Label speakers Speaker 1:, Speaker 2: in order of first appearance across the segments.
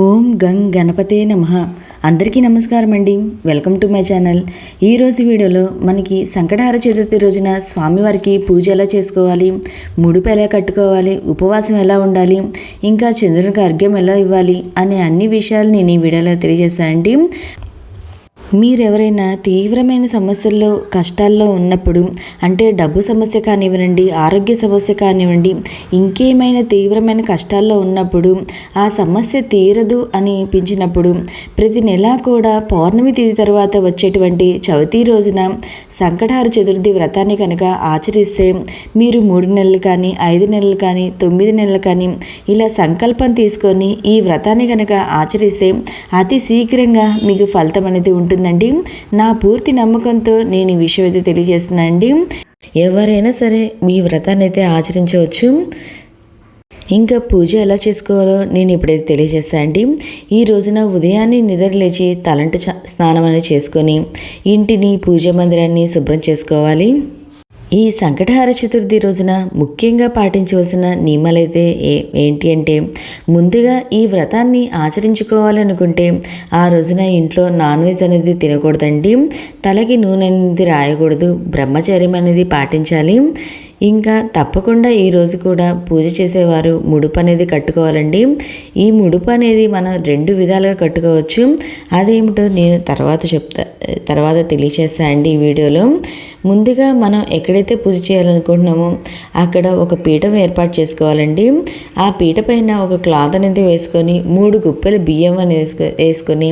Speaker 1: ఓం గంగ్ గణపతే నమః. అందరికీ నమస్కారం అండి. Welcome to my channel. ఈరోజు వీడియోలో మనకి సంకటహార చతుర్థి రోజున స్వామివారికి పూజ ఎలా చేసుకోవాలి, ముడుపు ఎలా కట్టుకోవాలి, ఉపవాసం ఎలా ఉండాలి, ఇంకా చంద్రునికి అర్ఘ్యం ఎలా ఇవ్వాలి అనే అన్ని విషయాలు నేను ఈ వీడియోలో తెలియజేస్తానండి. మీరెవరైనా తీవ్రమైన సమస్యల్లో కష్టాల్లో ఉన్నప్పుడు, అంటే డబ్బు సమస్య కానివ్వండి, ఆరోగ్య సమస్య కానివ్వండి, ఇంకేమైనా తీవ్రమైన కష్టాల్లో ఉన్నప్పుడు ఆ సమస్య తీరదు అని అనిపించినప్పుడు ప్రతి నెల కూడా పౌర్ణమి తిథి తర్వాత వచ్చేటువంటి చవితి రోజున సంకటహార చతుర్థి వ్రతాన్ని కనుక ఆచరిస్తే మీరు 3 నెలలు కానీ 5 నెలలు కానీ 9 నెలలు కానీ ఇలా సంకల్పం తీసుకొని ఈ వ్రతాన్ని కనుక ఆచరిస్తే అతి శీఘ్రంగా మీకు ఫలితం అనేది ఉంటుంది. నా పూర్తి నమ్మకంతో నేను ఈ విషయం అయితే తెలియజేస్తున్నానండి. ఎవరైనా సరే మీ వ్రతాన్ని అయితే ఆచరించవచ్చు. ఇంకా పూజ ఎలా చేసుకోవాలో నేను ఇప్పుడైతే తెలియజేస్తానండి. ఈ రోజున ఉదయాన్నే నిద్రలేచి తలంటు స్నానం అనేది చేసుకొని ఇంటిని పూజ మందిరాన్ని శుభ్రం చేసుకోవాలి. ఈ సంకటహార చతుర్థి రోజున ముఖ్యంగా పాటించవలసిన నియమాలైతే ఏంటి అంటే, ముందుగా ఈ వ్రతాన్ని ఆచరించుకోవాలనుకుంటే ఆ రోజున ఇంట్లో నాన్ వెజ్ అనేది తినకూడదండి. తలకి నూనె అనేది రాయకూడదు. బ్రహ్మచర్యం అనేది పాటించాలి. ఇంకా తప్పకుండా ఈరోజు కూడా పూజ చేసేవారు ముడుపు అనేది కట్టుకోవాలండి. ఈ ముడుపు అనేది మనం 2 విధాలుగా కట్టుకోవచ్చు. అదేమిటో నేను తర్వాత తెలియచేస్తా అండి ఈ వీడియోలో. ముందుగా మనం ఎక్కడైతే పూజ చేయాలనుకుంటున్నామో అక్కడ ఒక పీఠం ఏర్పాటు చేసుకోవాలండి. ఆ పీట పైన ఒక క్లాత్ అనేది వేసుకొని 3 గుప్పెలు బియ్యం అనేది వేసుకొని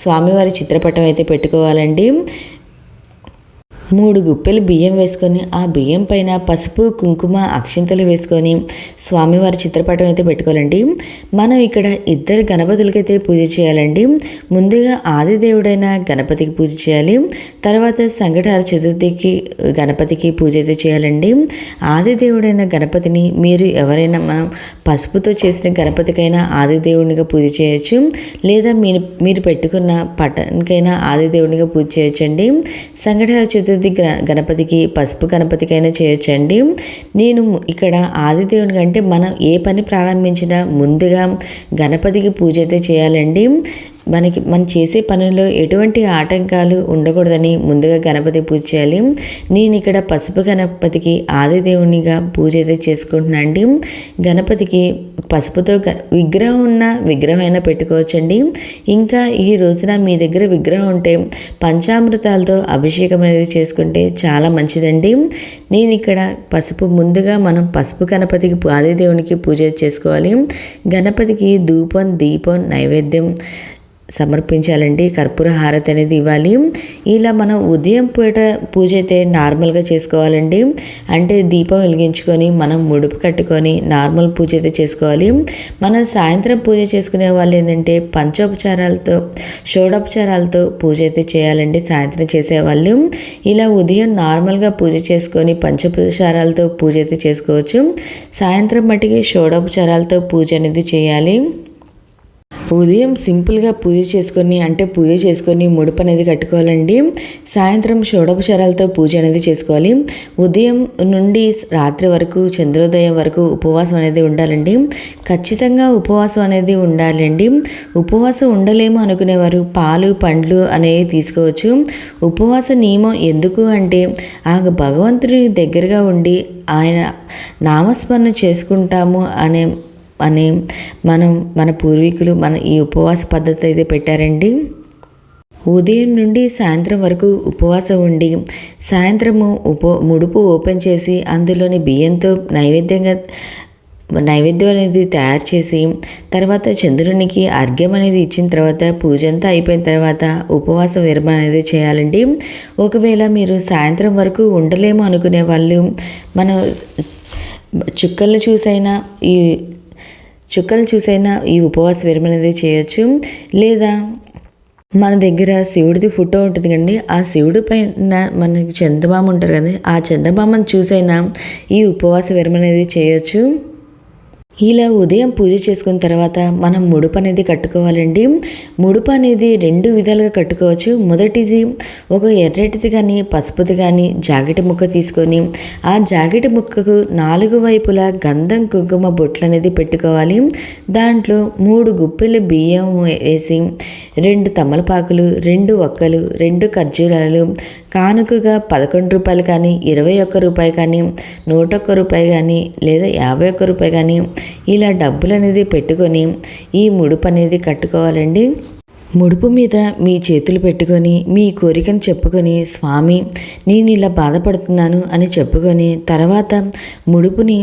Speaker 1: స్వామివారి చిత్రపటం అయితే పెట్టుకోవాలండి. 3 గుప్పెలు బియ్యం వేసుకొని ఆ బియ్యం పైన పసుపు, కుంకుమ, అక్షింతలు వేసుకొని స్వామివారి చిత్రపటం అయితే పెట్టుకోవాలండి. మనం ఇక్కడ 2 గణపతులకైతే పూజ చేయాలండి. ముందుగా ఆదిదేవుడైన గణపతికి పూజ చేయాలి. తర్వాత సంకటహార చతుర్థికి గణపతికి పూజ అయితే చేయాలండి. ఆదిదేవుడైన గణపతిని మీరు ఎవరైనా మనం పసుపుతో చేసిన గణపతికైనా ఆదిదేవునిగా పూజ చేయొచ్చు, లేదా మీరు పెట్టుకున్న పటానికైనా ఆదిదేవునిగా పూజ చేయొచ్చండి. సంకటహార చతుర్థి గణపతికి పసుపు గణపతికైనా చేయొచ్చండి. నేను ఇక్కడ ఆదిదేవుని కంటే మనం ఏ పని ప్రారంభించినా ముందుగా గణపతికి పూజ అయితే చేయాలండి. మనం చేసే పనుల్లో ఎటువంటి ఆటంకాలు ఉండకూడదని ముందుగా గణపతి పూజ చేయాలి. నేను ఇక్కడ పసుపు గణపతికి ఆదిదేవునిగా పూజ అయితే చేసుకుంటున్నాను అండి. గణపతికి పసుపుతో విగ్రహం ఉన్న విగ్రహమైనా పెట్టుకోవచ్చండి. ఇంకా ఈ రోజున మీ దగ్గర విగ్రహం ఉంటే పంచామృతాలతో అభిషేకం అనేది చేసుకుంటే చాలా మంచిదండి. నేను ఇక్కడ ముందుగా మనం పసుపు గణపతికి ఆదిదేవునికి పూజ చేసుకోవాలి. గణపతికి ధూపం, దీపం, నైవేద్యం సమర్పించాలండి. కర్పూర హారతి అనేది ఇవ్వాలి. ఇలా మనం ఉదయం పూట పూజ అయితే నార్మల్గా చేసుకోవాలండి. అంటే దీపం వెలిగించుకొని మనం ముడుపు కట్టుకొని నార్మల్ పూజ అయితే చేసుకోవాలి. మనం సాయంత్రం పూజ చేసుకునే వాళ్ళు ఏంటంటే పంచోపచారాలతో షోడోపచారాలతో పూజ అయితే చేయాలండి. సాయంత్రం చేసేవాళ్ళు ఇలా ఉదయం నార్మల్గా పూజ చేసుకొని పంచోపచారాలతో పూజ అయితే చేసుకోవచ్చు. సాయంత్రం మట్టికి షోడోపచారాలతో పూజ అనేది చేయాలి. ఉదయం సింపుల్గా పూజ చేసుకొని ముడుపు అనేది కట్టుకోవాలండి. సాయంత్రం షోడోపచారాలతో పూజ అనేది చేసుకోవాలి. ఉదయం నుండి రాత్రి వరకు చంద్రోదయం వరకు ఉపవాసం అనేది ఉండాలండి. ఖచ్చితంగా ఉపవాసం అనేది ఉండాలండి. ఉపవాసం ఉండలేము అనుకునేవారు పాలు, పండ్లు అనేవి తీసుకోవచ్చు. ఉపవాస నియమం ఎందుకు అంటే ఆ భగవంతుడి దగ్గరగా ఉండి ఆయన నామస్మరణ చేసుకుంటాము అని మన పూర్వీకులు ఈ ఉపవాస పద్ధతి అయితే పెట్టారండి. ఉదయం నుండి సాయంత్రం వరకు ఉపవాసం ఉండి సాయంత్రము ముడుపు ఓపెన్ చేసి అందులోని బియ్యంతో నైవేద్యం అనేది తయారు చేసి తర్వాత చంద్రునికి అర్ఘ్యం అనేది ఇచ్చిన తర్వాత పూజ అంతా అయిపోయిన తర్వాత ఉపవాస విరమణ అనేది చేయాలండి. ఒకవేళ మీరు సాయంత్రం వరకు ఉండలేము అనుకునే వాళ్ళు మనం చుక్కలు చూసైనా ఈ ఉపవాస విరమణ అనేది చేయొచ్చు. లేదా మన దగ్గర శివుడిది ఫోటో ఉంటుంది కండి, ఆ శివుడి పైన మనకి చందమామ ఉంటారు కదా, ఆ చందమామను చూసైనా ఈ ఉపవాస విరమణ అనేది చేయొచ్చు. ఇలా ఉదయం పూజ చేసుకున్న తర్వాత మనం ముడుపు అనేది కట్టుకోవాలండి. ముడుపు అనేది 2 విధాలుగా కట్టుకోవచ్చు. మొదటిది ఒక ఎర్రటిది కానీ పసుపుది కానీ జాకెట్ ముక్క తీసుకొని ఆ జాకెట్ ముక్కకు 4 వైపులా గంధం కుంకుమ బొట్లు అనేది పెట్టుకోవాలి. దాంట్లో 3 గుప్పెలు బియ్యం వేసి 2 తమలపాకులు, 2 ఒక్కలు, 2 ఖర్జూరాలు కానుకగా 11 రూపాయలు కానీ, 21 రూపాయి కానీ, 101 రూపాయి కానీ, లేదా 51 రూపాయి కానీ ఇలా డబ్బులు అనేది పెట్టుకొని ఈ ముడుపు అనేది కట్టుకోవాలండి. ముడుపు మీద మీ చేతులు పెట్టుకొని మీ కోరికను చెప్పుకొని, స్వామి నేను ఇలా బాధపడుతున్నాను అని చెప్పుకొని తర్వాత ముడుపుని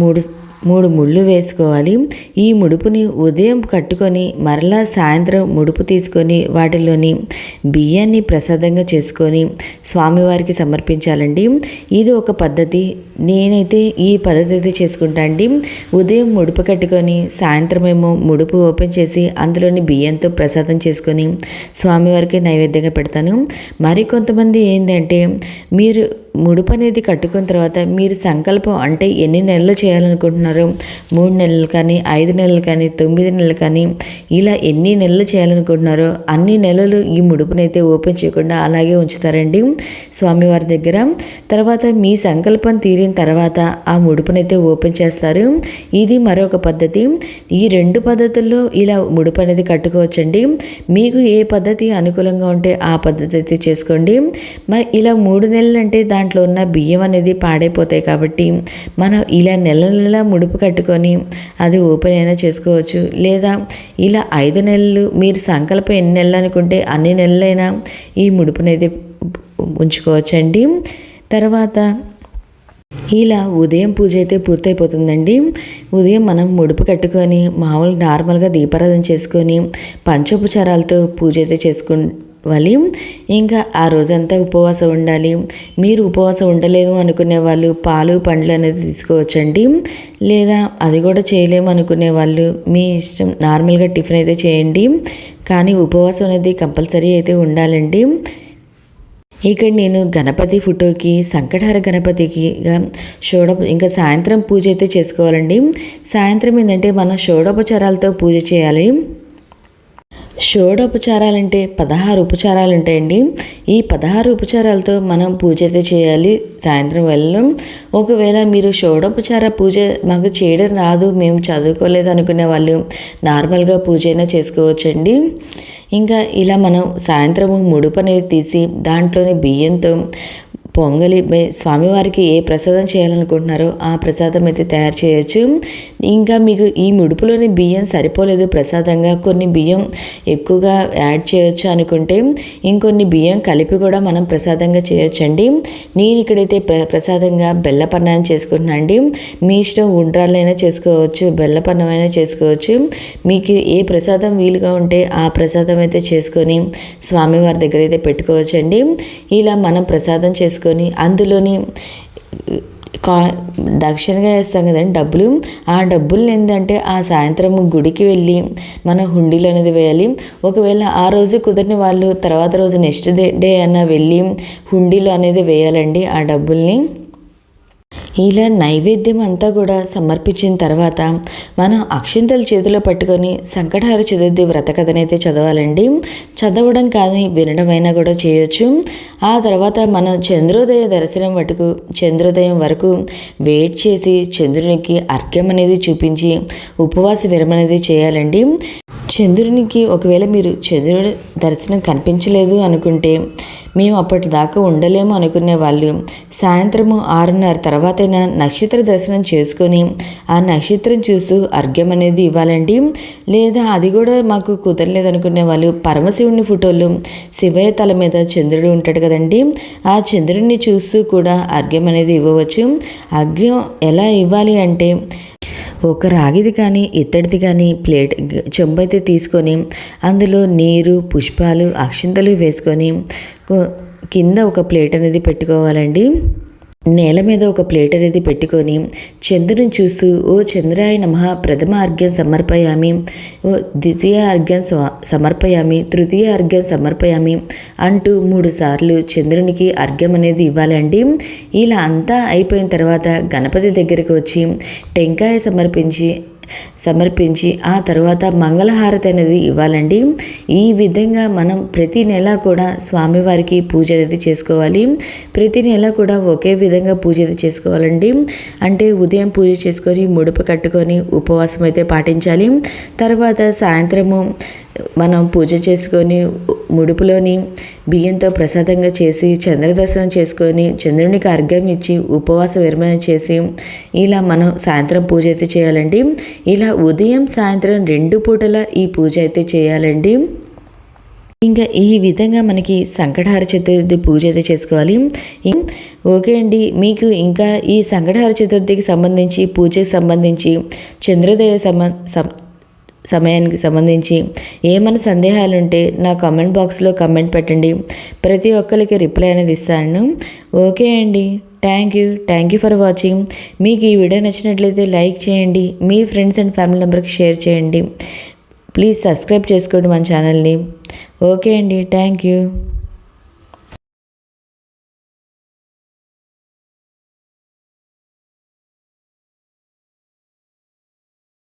Speaker 1: మూడు ముళ్ళు వేసుకోవాలి. ఈ ముడుపుని ఉదయం కట్టుకొని మరలా సాయంత్రం ముడుపు తీసుకొని వాటిలోని బియ్యాన్ని ప్రసాదంగా చేసుకొని స్వామివారికి సమర్పించాలండి. ఇది ఒక పద్ధతి. నేనైతే ఈ పద్ధతి అయితే చేసుకుంటా అండి. ఉదయం ముడుపు కట్టుకొని సాయంత్రం ఏమో ముడుపు ఓపెన్ చేసి అందులోని బియ్యంతో ప్రసాదం చేసుకొని స్వామివారికి నైవేద్యంగా పెడతాను. మరికొంతమంది ఏంటంటే మీరు ముడుపు అనేది కట్టుకున్న తర్వాత మీరు సంకల్పం అంటే ఎన్ని నెలలు చేయాలనుకుంటున్నారో 3 నెలలు కానీ 5 నెలలు కానీ 9 నెలలు కానీ ఇలా ఎన్ని నెలలు చేయాలనుకుంటున్నారో అన్ని నెలలు ఈ ముడుపునైతే ఓపెన్ చేయకుండా అలాగే ఉంచుతారండి స్వామివారి దగ్గర. తర్వాత మీ సంకల్పం తీరిన తర్వాత ఆ ముడుపునైతే ఓపెన్ చేస్తారు. ఇది మరొక పద్ధతి. ఈ 2 పద్ధతుల్లో ఇలా ముడుపు అనేది కట్టుకోవచ్చండి. మీకు ఏ పద్ధతి అనుకూలంగా ఉంటే ఆ పద్ధతి అయితే చేసుకోండి. మరి ఇలా 3 నెలలు అంటే దాంట్లో ఉన్న బియ్యం అనేది పాడైపోతాయి కాబట్టి మనం ఇలా నెల ముడుపు కట్టుకొని అది ఓపెన్ అయినా చేసుకోవచ్చు. లేదా ఇలా 5 నెలలు మీరు సంకల్పం ఎన్ని నెలలు అనుకుంటే అన్ని నెలలైనా ఈ ముడుపునైతే ఉంచుకోవచ్చండి. తర్వాత ఇలా ఉదయం పూజ అయితే పూర్తయిపోతుందండి. ఉదయం మనం ముడుపు కట్టుకొని మామూలు నార్మల్గా దీపారాధన చేసుకొని పంచోపచారాలతో పూజ అయితే చేసుకోవాలి. ఇంకా ఆ రోజంతా ఉపవాసం ఉండాలి. మీరు ఉపవాసం ఉండలేదు అనుకునే వాళ్ళు పాలు పండ్లు అనేది తీసుకోవచ్చండి. లేదా అది కూడా చేయలేము అనుకునే వాళ్ళు మీ ఇష్టం, నార్మల్గా టిఫిన్ అయితే చేయండి. కానీ ఉపవాసం అనేది కంపల్సరీ అయితే ఉండాలండి. ఇక్కడ నేను గణపతి ఫోటోకి సంకటహర గణపతికి ఇంకా సాయంత్రం పూజ అయితే చేసుకోవాలండి. సాయంత్రం ఏంటంటే మనం షోడోపచారాలతో పూజ చేయాలి. షోడోపచారాలంటే 16 ఉపచారాలు ఉంటాయండి. ఈ 16 ఉపచారాలతో మనం పూజ అయితే చేయాలి సాయంత్రం వేళలో. ఒకవేళ మీరు షోడోపచార పూజ మాకు చేయడం రాదు, మేము చదువుకోలేదు అనుకునే వాళ్ళు నార్మల్గా పూజ అయినా చేసుకోవచ్చండి. ఇంకా ఇలా మనం సాయంత్రము ముడుపు అనేది తీసి దాంట్లోని బియ్యంతో పొంగలి స్వామివారికి ఏ ప్రసాదం చేయాలనుకుంటున్నారో ఆ ప్రసాదం అయితే తయారు చేయొచ్చు. ఇంకా మీకు ఈ ముడుపులోని బియ్యం సరిపోలేదు ప్రసాదంగా, కొన్ని బియ్యం ఎక్కువగా యాడ్ చేయొచ్చు అనుకుంటే ఇంకొన్ని బియ్యం కలిపి కూడా మనం ప్రసాదంగా చేయొచ్చండి. నేను ఇక్కడైతే ప్రసాదంగా బెల్లపన్నాన్ని చేసుకుంటున్నాను అండి. మీ ఇష్టం ఉండ్రాళ్ళైనా చేసుకోవచ్చు, బెల్లపన్నమైనా చేసుకోవచ్చు. మీకు ఏ ప్రసాదం వీలుగా ఉంటే ఆ ప్రసాదం అయితే చేసుకొని స్వామివారి దగ్గర అయితే పెట్టుకోవచ్చండి. ఇలా మనం ప్రసాదం చేసుకొని అందులోని దక్షిణగా వేస్తాం కదండి డబ్బులు, ఆ డబ్బులు ఏంటంటే ఆ సాయంత్రం గుడికి వెళ్ళి మన హుండీలు అనేది వేయాలి. ఒకవేళ ఆ రోజు కుదిరిన వాళ్ళు తర్వాత రోజు నెక్స్ట్ డే అన్న వెళ్ళి హుండీలు అనేది వేయాలండి ఆ డబ్బుల్ని. ఇలా నైవేద్యం అంతా కూడా సమర్పించిన తర్వాత మనం అక్షింతలు చేతిలో పట్టుకొని సంకటహర చతుర్థి వ్రత కథనైతే చదవాలండి. చదవడం కానీ వినడమైనా కూడా చేయొచ్చు. ఆ తర్వాత మనం చంద్రోదయం వరకు వెయిట్ చేసి చంద్రునికి అర్ఘ్యం అనేది చూపించి ఉపవాస విరమణ అనేది చేయాలండి. చంద్రునికి ఒకవేళ మీరు చంద్రుడి దర్శనం కనిపించలేదు అనుకుంటే మేము అప్పటిదాకా ఉండలేము అనుకునే వాళ్ళు సాయంత్రము 6:30 తర్వాతైనా నక్షత్ర దర్శనం చేసుకొని ఆ నక్షత్రం చూస్తూ అర్ఘ్యం అనేది ఇవ్వాలండి. లేదా అది కూడా మాకు కుదరలేదు అనుకునే వాళ్ళు పరమశివుని ఫోటోలు శివయ్య తల మీద చంద్రుడు ఉంటాడు కదండి, ఆ చంద్రుడిని చూస్తూ కూడా అర్ఘ్యం అనేది ఇవ్వవచ్చు. అర్ఘ్యం ఎలా ఇవ్వాలి అంటే ఒక రాగిది కానీ ఇత్తడిది కానీ చెంబు అయితే తీసుకొని అందులో నీరు, పుష్పాలు, అక్షింతలు వేసుకొని కింద ఒక ప్లేట్ అనేది పెట్టుకోవాలండి. నేల మీద ఒక ప్లేట్ అనేది పెట్టుకొని చంద్రుని చూస్తూ ఓ చంద్రాయ నమః ప్రథమ అర్ఘ్యం సమర్పయామి, ఓ ద్వితీయ అర్ఘ్యం సమర్పయామి, తృతీయ అర్ఘ్యం సమర్పయామి అంటూ 3 సార్లు చంద్రునికి అర్ఘ్యం అనేది ఇవ్వాలండి. ఇలా అంతా అయిపోయిన తర్వాత గణపతి దగ్గరికి వచ్చి టెంకాయ సమర్పించి ఆ తర్వాత మంగళహారతి అనేది ఇవ్వాలండి. ఈ విధంగా మనం ప్రతి నెల కూడా స్వామివారికి పూజ అనేది చేసుకోవాలి. ప్రతి నెల కూడా ఒకే విధంగా పూజ అయితే చేసుకోవాలండి. అంటే ఉదయం పూజ చేసుకొని ముడుపు కట్టుకొని ఉపవాసం అయితే పాటించాలి. తర్వాత సాయంత్రము మనం పూజ చేసుకొని ముడుపులోని బియ్యంతో ప్రసాదంగా చేసి చంద్రదర్శనం చేసుకొని చంద్రునికి అర్ఘ్యం ఇచ్చి ఉపవాస విరమణ చేసి ఇలా మనం సాయంత్రం పూజ అయితే చేయాలండి. ఇలా ఉదయం సాయంత్రం 2 పూటల ఈ పూజ అయితే చేయాలండి. ఇంకా ఈ విధంగా మనకి సంకటహార చతుర్థి పూజ అయితే చేసుకోవాలి. ఓకే అండి, మీకు ఇంకా ఈ సంకటహార చతుర్థికి సంబంధించి పూజకి సంబంధించి చంద్రోదయ సమయానికి సంబంధించి ఏమైనా సందేహాలు ఉంటే నా కామెంట్ బాక్స్లో కామెంట్ పెట్టండి. ప్రతి ఒక్కరికి రిప్లై అనేది ఇస్తాను. ఓకే అండి, థ్యాంక్ యూ ఫర్ వాచింగ్. మీకు ఈ వీడియో నచ్చినట్లయితే లైక్ చేయండి, మీ ఫ్రెండ్స్ అండ్ ఫ్యామిలీ మెంబర్కి షేర్ చేయండి. ప్లీజ్ సబ్స్క్రైబ్ చేసుకోండి మన ఛానల్ని. ఓకే అండి, థ్యాంక్ యూ.